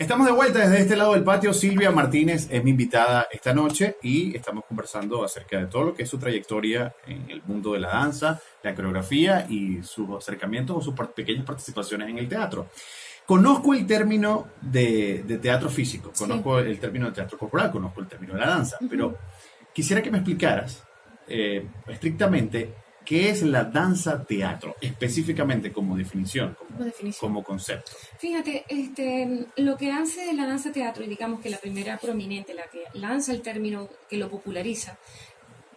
Estamos de vuelta desde este lado del patio. Silvia Martínez es mi invitada esta noche y estamos conversando acerca de todo lo que es su trayectoria en el mundo de la danza, la coreografía y sus acercamientos o sus pequeñas participaciones en el teatro. Conozco el término de teatro físico, conozco el término de teatro corporal, conozco el término de la danza, pero quisiera que me explicaras estrictamente qué es la danza teatro, específicamente como definición, como concepto. Fíjate, lo que hace la danza teatro, y digamos que la primera prominente, la que lanza el término, que lo populariza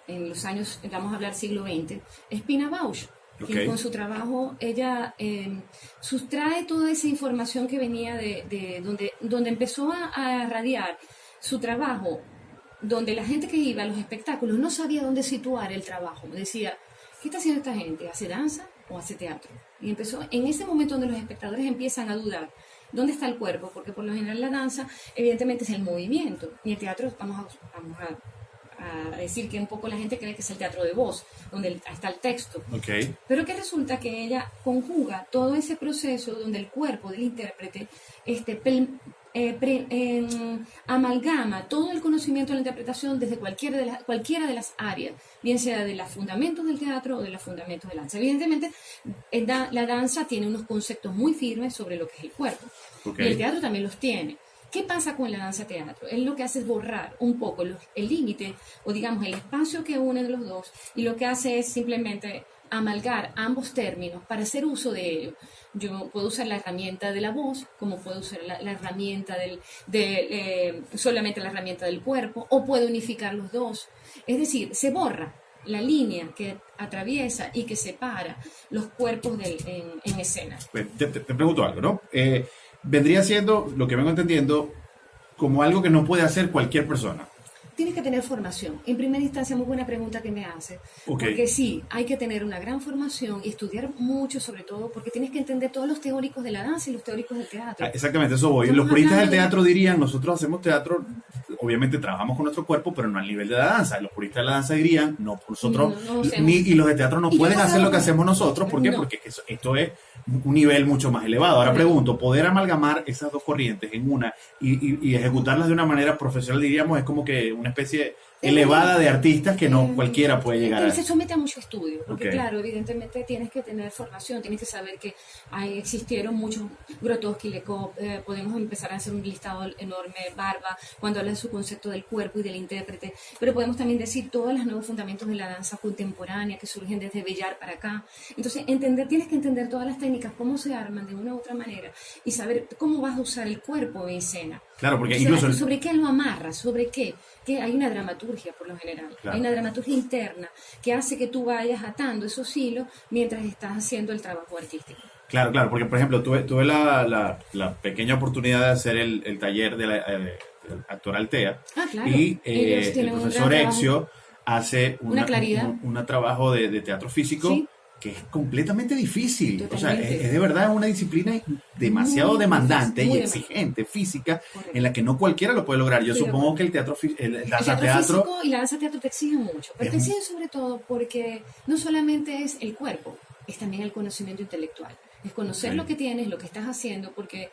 en los años, vamos a hablar siglo XX, es Pina Bausch. Que con su trabajo ella sustrae toda esa información que venía de donde empezó a radiar su trabajo, donde la gente que iba a los espectáculos no sabía dónde situar el trabajo. Decía, ¿qué está haciendo esta gente? ¿Hace danza o hace teatro? Y empezó en ese momento donde los espectadores empiezan a dudar, ¿dónde está el cuerpo? Porque por lo general la danza evidentemente es el movimiento, y el teatro vamos a decir que un poco la gente cree que es el teatro de voz, donde está el texto. Pero que resulta que ella conjuga todo ese proceso donde el cuerpo del intérprete amalgama todo el conocimiento de la interpretación desde cualquiera de las áreas, bien sea de los fundamentos del teatro o de los fundamentos de la danza. Evidentemente, la danza tiene unos conceptos muy firmes sobre lo que es el cuerpo, y el teatro también los tiene. ¿Qué pasa con la danza teatro? Él lo que hace es borrar un poco el límite, o digamos el espacio que une de los dos, y lo que hace es simplemente amalgar ambos términos para hacer uso de ellos. Yo puedo usar la herramienta de la voz, como puedo usar la herramienta solamente la herramienta del cuerpo, o puedo unificar los dos. Es decir, se borra la línea que atraviesa y que separa los cuerpos en escena. Te pregunto algo, ¿no? Vendría siendo, lo que vengo entendiendo, como algo que no puede hacer cualquier persona. Tienes que tener formación. En primera instancia, muy buena pregunta que me hace. Porque sí, hay que tener una gran formación y estudiar mucho, sobre todo, porque tienes que entender todos los teóricos de la danza y los teóricos del teatro. Exactamente, eso voy. Los puristas del teatro dirían, nosotros hacemos teatro, obviamente trabajamos con nuestro cuerpo, pero no al nivel de la danza. Los puristas de la danza dirían, no, nosotros, y los de teatro no pueden hacer lo que hacemos nosotros. ¿Por qué? No. Porque esto es un nivel mucho más elevado. Ahora pregunto, poder amalgamar esas dos corrientes en una y ejecutarlas de una manera profesional, diríamos, es como que una especie elevada de artistas que no cualquiera puede llegar a. Se somete a mucho estudio, porque claro, evidentemente tienes que tener formación, tienes que saber que existieron muchos, Grotowski, Lekov, podemos empezar a hacer un listado enorme, Barba, cuando habla de su concepto del cuerpo y del intérprete, pero podemos también decir todos los nuevos fundamentos de la danza contemporánea que surgen desde Bellar para acá. Entonces, tienes que entender todas las técnicas, cómo se arman de una u otra manera, y saber cómo vas a usar el cuerpo en escena. Claro, porque incluso ¿sobre qué lo amarras? ¿Sobre qué? Que hay una dramaturgia por lo general, hay una dramaturgia interna que hace que tú vayas atando esos hilos mientras estás haciendo el trabajo artístico. Claro, porque por ejemplo tuve la pequeña oportunidad de hacer el taller de actor Altea, y el profesor Exio hace un trabajo de teatro físico, que es completamente difícil. Totalmente. O sea, es de verdad una disciplina demasiado demandante y exigente, física, en la que no cualquiera lo puede lograr. Yo supongo que el teatro físico y la danza teatro te exigen mucho, pero te exigen sobre todo porque no solamente es el cuerpo, es también el conocimiento intelectual. Es conocer lo que tienes, lo que estás haciendo, porque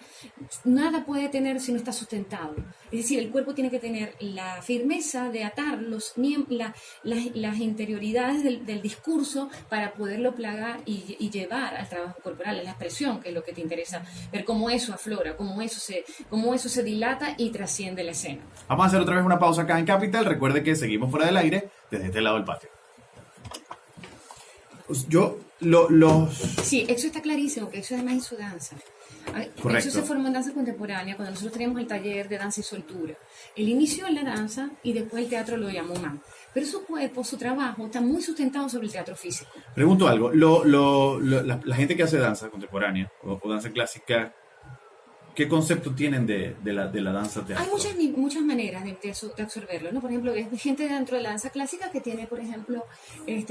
nada puede tener si no está sustentado. Es decir, el cuerpo tiene que tener la firmeza de atar las interioridades del discurso para poderlo plagar y llevar al trabajo corporal, a la expresión, que es lo que te interesa, ver cómo eso aflora, cómo eso se dilata y trasciende la escena. Vamos a hacer otra vez una pausa acá en Capital. Recuerde que seguimos fuera del aire desde este lado del patio. Sí, eso está clarísimo, que eso además es su danza. Correcto. Eso se formó en danza contemporánea cuando nosotros teníamos el taller de danza y soltura. El inicio en la danza y después el teatro lo llamó más. Pero su cuerpo, su trabajo está muy sustentado sobre el teatro físico. Pregunto algo, la gente que hace danza contemporánea o danza clásica, ¿qué concepto tienen de la danza teatro? Hay muchas maneras de absorberlo, ¿no? Por ejemplo, hay gente dentro de la danza clásica que tiene, por ejemplo,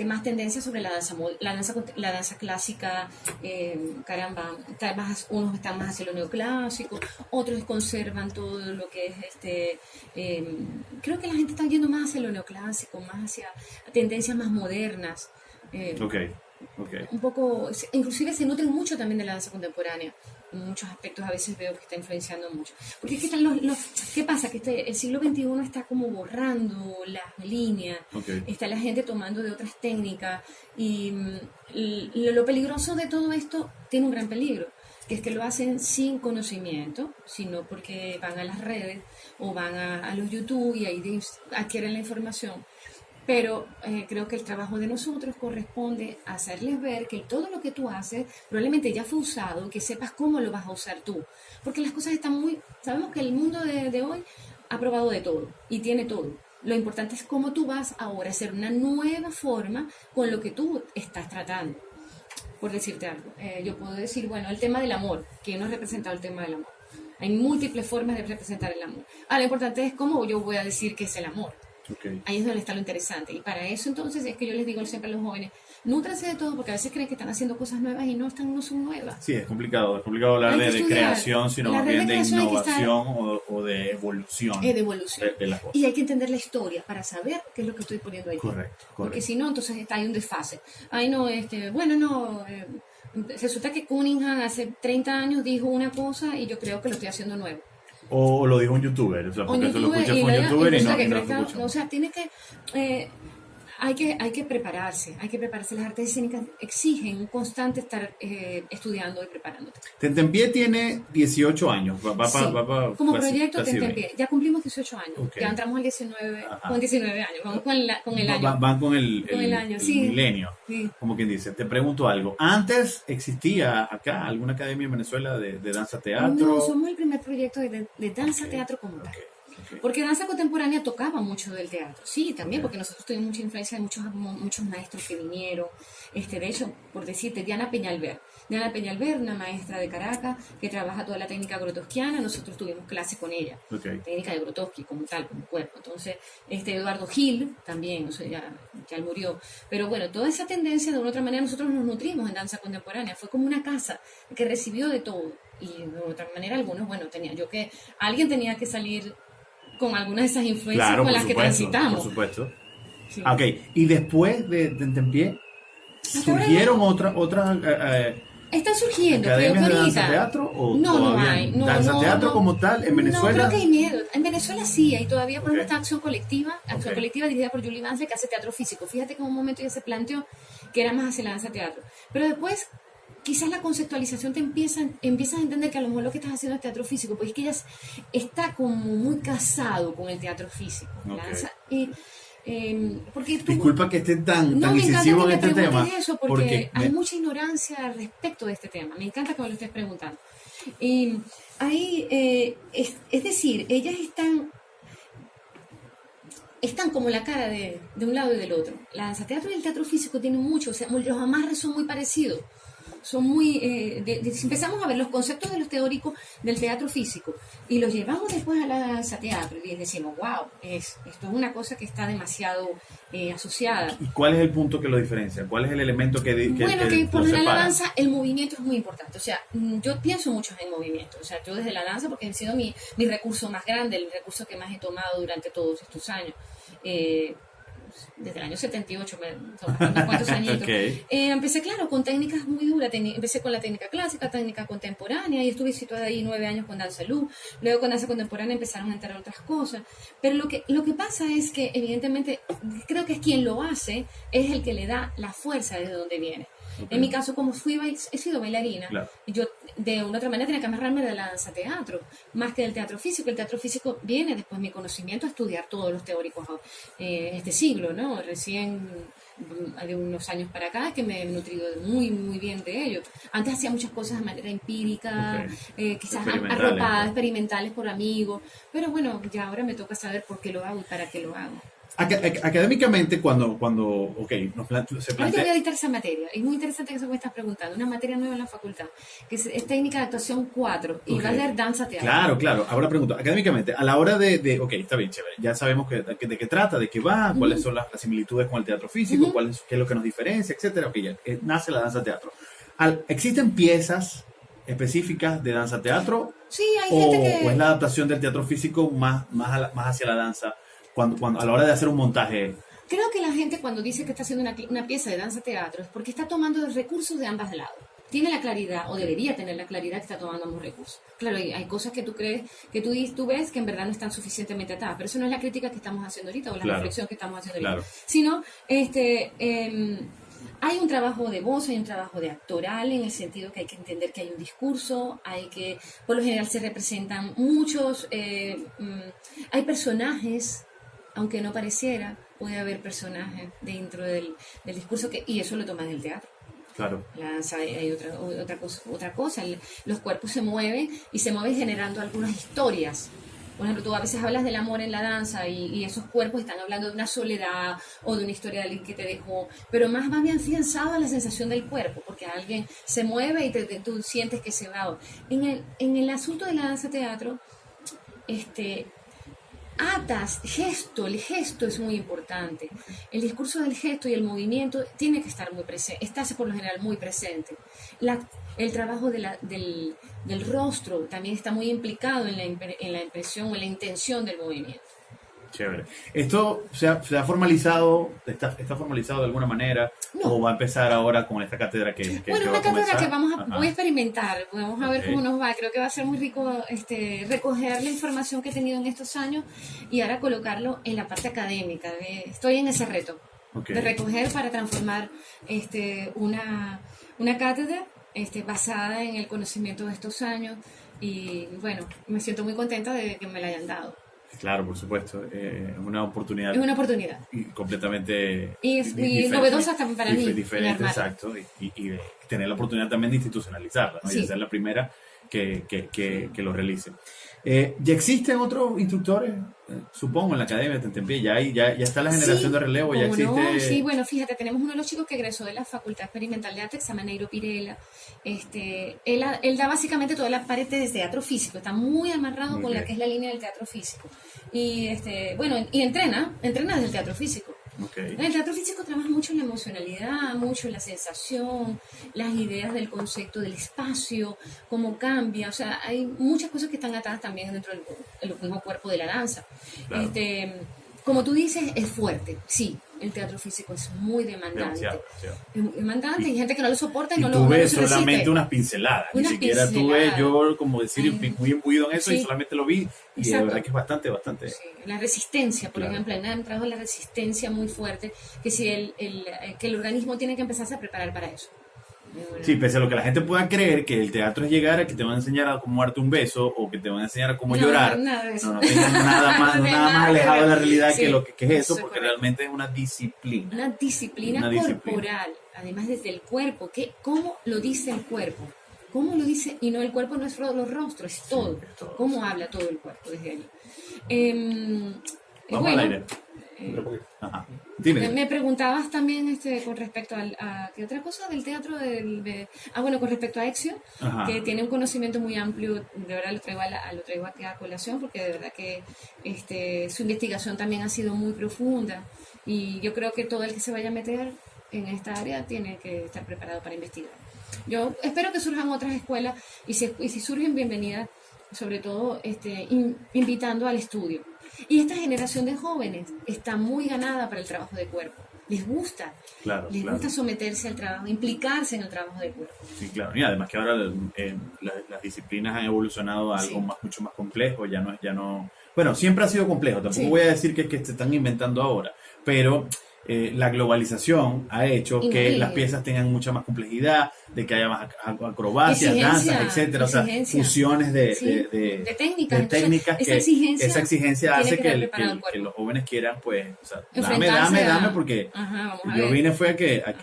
más tendencia sobre la danza clásica, unos están más hacia lo neoclásico, otros conservan todo lo que es creo que la gente está yendo más hacia lo neoclásico, más hacia tendencias más modernas. Ok. un poco, inclusive se nutren mucho también de la danza contemporánea. En muchos aspectos a veces veo que está influenciando mucho. Porque es que están ¿qué pasa? Que el siglo XXI está como borrando las líneas, Ok. está la gente tomando de otras técnicas y lo peligroso de todo esto tiene un gran peligro, que es que lo hacen sin conocimiento, sino porque van a las redes o van a los YouTube y ahí adquieren la información. Pero creo que el trabajo de nosotros corresponde a hacerles ver que todo lo que tú haces probablemente ya fue usado, que sepas cómo lo vas a usar tú. Porque las cosas están muy... Sabemos que el mundo de hoy ha probado de todo y tiene todo. Lo importante es cómo tú vas ahora a hacer una nueva forma con lo que tú estás tratando. Por decirte algo, yo puedo decir, bueno, el tema del amor, que no ha representado el tema del amor. Hay múltiples formas de representar el amor. Lo importante es cómo yo voy a decir que es el amor. Okay. Ahí es donde está lo interesante. Y para eso entonces es que yo les digo siempre a los jóvenes, nútranse de todo porque a veces creen que están haciendo cosas nuevas y no son nuevas. Sí, es complicado hablar de creación, sino más bien de innovación o de evolución. De evolución. De las cosas. Y hay que entender la historia para saber qué es lo que estoy poniendo ahí. Correcto. Porque si no, entonces hay un desfase. Resulta que Cunningham hace 30 años dijo una cosa y yo creo que lo estoy haciendo nuevo. O lo dijo un youtuber, o sea, porque eso lo escuchas con un youtuber y no lo escuchas. O sea, tiene que... hay que prepararse, Las artes escénicas exigen un constante estar estudiando y preparándote. Tentempié tiene 18 años. Como proyecto Tentempié. Ya cumplimos 18 años. Okay. Ya entramos al 19, con 19 años. Vamos con el año. Van con el año, sí. milenio. Sí. Como quien dice. Te pregunto algo. ¿Antes existía acá alguna academia en Venezuela de danza-teatro? No, somos el primer proyecto de danza-teatro como tal. Porque danza contemporánea tocaba mucho del teatro, sí, también, porque nosotros tuvimos mucha influencia de muchos maestros que vinieron, de hecho, por decirte, Diana Peñalver, una maestra de Caracas que trabaja toda la técnica grotowskiana, nosotros tuvimos clase con ella, técnica de Grotowski como tal, como cuerpo. Entonces, Eduardo Gil también, o sea, ya él murió, pero bueno, toda esa tendencia de una u otra manera nosotros nos nutrimos en danza contemporánea, fue como una casa que recibió de todo, y de otra manera algunos, alguien tenía que salir con algunas de esas influencias con las que transitamos. Por supuesto. Sí. Ok, y después de Tentempié, ¿surgieron otras están surgiendo, academias creo que de ahorita danza-teatro? ¿O no hay. ¿Danza-teatro como tal en Venezuela? No, creo que hay miedo. En Venezuela sí, hay todavía, por ejemplo, esta acción colectiva dirigida por Julie Vance, que hace teatro físico. Fíjate que en un momento ya se planteó que era más hacia la danza-teatro. Pero después quizás la conceptualización te empiezas a entender que a lo mejor lo que estás haciendo es teatro físico, pues es que ella está como muy casado con el teatro físico. Porque disculpa que esté tan incisivo en este tema. Eso porque hay mucha ignorancia respecto de este tema. Me encanta que me lo estés preguntando. Es decir, ellas están como la cara de un lado y del otro. La danza teatro y el teatro físico tienen mucho, o sea, los amarres son muy parecidos. Son muy... si empezamos a ver los conceptos de los teóricos del teatro físico y los llevamos después a la danza teatro y decimos, wow, esto es una cosa que está demasiado asociada. ¿Y cuál es el punto que lo diferencia? ¿Cuál es el elemento que por la danza el movimiento es muy importante. O sea, yo pienso mucho en movimiento. O sea, yo desde la danza, porque ha sido mi recurso más grande, el recurso que más he tomado durante todos estos años. Desde el año 78, son unos cuantos añitos. Empecé, claro, con técnicas muy duras. Empecé con la técnica clásica, técnica contemporánea, y estuve situada ahí 9 años con danza luz. Luego con danza contemporánea empezaron a entrar otras cosas. Pero lo que pasa es que, evidentemente, creo que es quien lo hace, es el que le da la fuerza desde donde viene. En mi caso, como he sido bailarina, claro, yo de una otra manera tenía que amarrarme de la danza-teatro, más que del teatro físico. El teatro físico viene después mi conocimiento a estudiar todos los teóricos este siglo, ¿no? Recién de unos años para acá que me he nutrido muy, muy bien de ello. Antes hacía muchas cosas de manera empírica, quizás arropadas, experimentales por amigos, pero bueno, ya ahora me toca saber por qué lo hago y para qué lo hago. Académicamente, cuando se plantea... Ahorita voy a dictar esa materia. Es muy interesante que eso me estás preguntando. Una materia nueva en la facultad, que es técnica de actuación 4, y va a ser danza-teatro. Claro. Ahora pregunto, académicamente, a la hora está bien, chévere. Ya sabemos de qué trata, de qué va, cuáles son las similitudes con el teatro físico, qué es lo que nos diferencia, etcétera. Ya nace la danza-teatro. ¿Existen piezas específicas de danza-teatro? Sí, hay gente que... ¿O es la adaptación del teatro físico más hacia la danza? Cuando a la hora de hacer un montaje Creo que la gente cuando dice que está haciendo una pieza de danza teatro es porque está tomando recursos de ambos lados. Tiene la claridad, o debería tener la claridad que está tomando ambos recursos. Claro, hay cosas que tú crees, que tú ves que en verdad no están suficientemente atadas, pero eso no es la crítica que estamos haciendo ahorita, o la reflexión que estamos haciendo ahorita. Sino, hay un trabajo de voz, hay un trabajo de actoral, en el sentido que hay que entender que hay un discurso, por lo general se representan muchos, hay personajes, aunque no pareciera, puede haber personajes dentro del discurso, y eso lo toman del teatro. Claro. La danza hay otra cosa. Los cuerpos se mueven y se mueven generando algunas historias. Por ejemplo, tú a veces hablas del amor en la danza y esos cuerpos están hablando de una soledad o de una historia de alguien que te dejó, pero más va bien afianzado a la sensación del cuerpo, porque alguien se mueve y tú sientes que se va. En el asunto de la danza teatro, atas, el gesto es muy importante. El discurso del gesto y el movimiento tiene que estar muy presente, está por lo general muy presente. El trabajo del rostro también está muy implicado en la impresión o en la intención del movimiento. Chévere. ¿Esto se ha formalizado, está formalizado de alguna manera? No. ¿O va a empezar ahora con esta cátedra que bueno, una cátedra que voy a experimentar, vamos a ver Okay. cómo nos va. Creo que va a ser muy rico recoger la información que he tenido en estos años y ahora colocarlo en la parte académica. Estoy en ese reto de recoger para transformar una cátedra basada en el conocimiento de estos años, y bueno, me siento muy contenta de que me la hayan dado. Claro, por supuesto, es una oportunidad. Es una oportunidad. Y completamente y novedosa también para mí. Diferente, exacto. Y tener la oportunidad también de institucionalizarla, ¿no? Sí. Y ser la primera que lo realice. ¿Ya existen otros instructores? Supongo en la academia de Tentempié, ya está la generación de relevo, ya existe. No, sí, bueno, fíjate, tenemos uno de los chicos que egresó de la Facultad Experimental de Arte, se llama Neiro Pirela. Él da básicamente toda la parte de teatro físico, está muy amarrado con la que es la línea del teatro físico. Y y entrena desde el teatro físico. Okay. En el teatro físico trabaja mucho la emocionalidad, mucho la sensación, las ideas del concepto del espacio, cómo cambia. O sea, hay muchas cosas que están atadas también dentro del mismo cuerpo de la danza. Claro. Como tú dices, es fuerte, sí. El teatro físico es muy demandante. Demasiado. Es demandante, hay gente que no lo soporta y no lo ves solamente unas pinceladas. Ni siquiera tú ves, yo como decir, muy imbuido en eso, y solamente lo vi. Y de verdad que es bastante. Sí. La resistencia, por ejemplo, en un trabajo de la resistencia muy fuerte, que si que el organismo tiene que empezarse a preparar para eso. Sí, pese a lo que la gente pueda creer que el teatro es llegar a que te van a enseñar a cómo darte un beso o que te van a enseñar a cómo llorar. No tengan nada más alejado de la realidad que lo que es eso, porque realmente es una disciplina. Una disciplina corporal, además desde el cuerpo. ¿Cómo lo dice el cuerpo? ¿Cómo lo dice? Y no, el cuerpo no es los rostros, es todo. Sí, es todo. ¿Cómo habla todo el cuerpo desde allí? Vamos al aire. Ajá. Dime. Me preguntabas también con respecto a ¿qué otra cosa del teatro? Con respecto a Exio, que tiene un conocimiento muy amplio, de verdad lo traigo aquí a colación, porque de verdad que su investigación también ha sido muy profunda, y yo creo que todo el que se vaya a meter en esta área tiene que estar preparado para investigar. Yo espero que surjan otras escuelas, y si surgen, bienvenidas, sobre todo invitando al estudio. Y esta generación de jóvenes está muy ganada para el trabajo de cuerpo. Les gusta. Les gusta someterse al trabajo, implicarse en el trabajo de cuerpo. Sí, claro. Y además que ahora las disciplinas han evolucionado a algo mucho más complejo. Ya no. Bueno, siempre ha sido complejo. Tampoco voy a decir que se están inventando ahora. Pero la globalización ha hecho que las piezas tengan mucha más complejidad, de que haya más acrobacias, danzas, etcétera, o sea, fusiones de técnicas. Esa exigencia hace que los jóvenes quieran, pues, o sea, dame, porque yo vine fue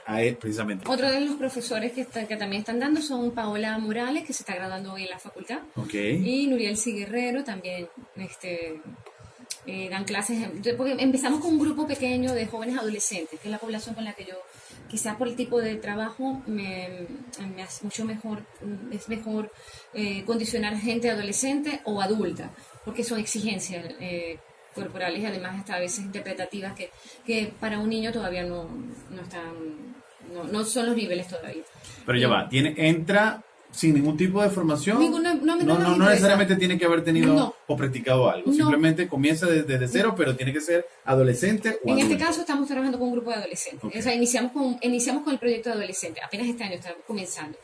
a precisamente. Otro de los profesores que también están dando son Paola Morales, que se está graduando hoy en la facultad, y Nuriel Guerrero también, dan clases, porque empezamos con un grupo pequeño de jóvenes adolescentes, que es la población con la que yo, quizás por el tipo de trabajo, me hace mucho mejor, es mejor condicionar gente adolescente o adulta, porque son exigencias corporales y además hasta a veces interpretativas que para un niño todavía no están, no son los niveles todavía. Pero ya va, entra Sin ningún tipo de formación. No Necesariamente tiene que haber tenido o practicado algo. No. Simplemente comienza desde cero, pero tiene que ser adolescente o En adulto. este caso estamos trabajando con un grupo de adolescentes. Okay. O sea, iniciamos con el proyecto de adolescentes. Apenas este año estamos comenzando.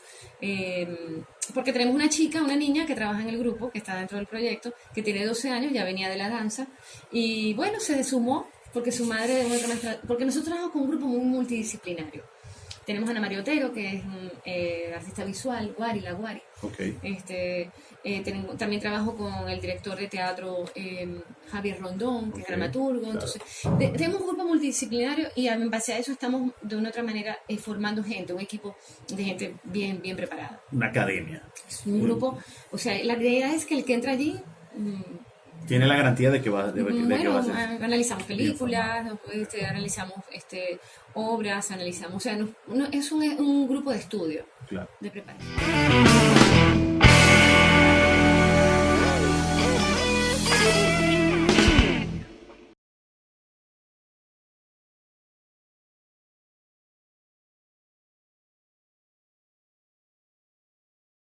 Porque tenemos una niña que trabaja en el grupo, que está dentro del proyecto, que tiene 12 años, ya venía de la danza. Y bueno, se sumó porque su madre de otra maestra. Porque nosotros trabajamos con un grupo muy multidisciplinario. Tenemos a Ana María Otero, que es artista visual, la Guari. Okay. También trabajo con el director de teatro Javier Rondón, que es dramaturgo. Claro. Entonces, tenemos un grupo multidisciplinario y en base a eso estamos de una otra manera formando gente, un equipo de gente bien preparada. Una academia. Es un grupo, o sea, la idea es que el que entra allí... tiene la garantía de que va a ser. Analizamos películas, analizamos obras, analizamos, o sea, es un grupo de estudio, claro, de preparación.